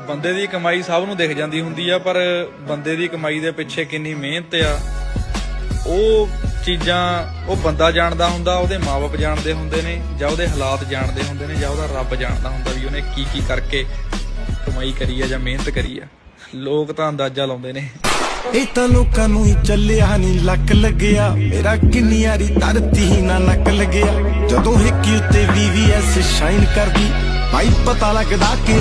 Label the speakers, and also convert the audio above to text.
Speaker 1: ਬੰਦੇ ਦੀ ਕਮਾਈ ਸਭ ਨੂੰ ਦਿਖ ਜਾਂਦੀ ਹੁੰਦੀ ਆ, ਪਰ ਬੰਦੇ ਦੀ ਕਮਾਈ ਦੇ ਪਿੱਛੇ ਕਿੰਨੀ ਮਿਹਨਤ ਆ ਉਹ ਚੀਜ਼ਾਂ ਉਹ ਬੰਦਾ ਜਾਣਦਾ ਹੁੰਦਾ, ਉਹਦੇ ਮਾਪੇ ਜਾਣਦੇ ਹੁੰਦੇ ਨੇ, ਜਾਂ ਉਹਦੇ ਹਾਲਾਤ ਜਾਣਦੇ ਹੁੰਦੇ ਨੇ, ਜਾਂ ਉਹਦਾ ਰੱਬ ਜਾਣਦਾ ਹੁੰਦਾ ਵੀ ਉਹਨੇ ਕੀ ਕੀ ਕਰਕੇ ਕਮਾਈ ਕਰੀ ਆ ਜਾਂ ਮਿਹਨਤ ਕਰੀ ਆ। ਲੋਕ ਤਾਂ ਅੰਦਾਜ਼ਾ ਲਾਉਂਦੇ ਨੇ।
Speaker 2: ਇਹ ਤਾਂ ਲੋਕਾਂ ਨੂੰ ਹੀ ਚੱਲਿਆ ਨੀ ਲੱਕ ਲੱਗਿਆ, ਮੇਰਾ ਕਿੰਨੀ ਯਾਰੀ ਧਰਤੀ ਨਾ ਨੱਕ ਲੱਗਿਆ। ਜਦੋਂ ਹਿੱਕੀ ਉੱਤੇ VVS ਸ਼ਾਈਨ ਕਰਦੀ ਭਾਈ ਪਤਾ ਲੱਗਦਾ ਕਿ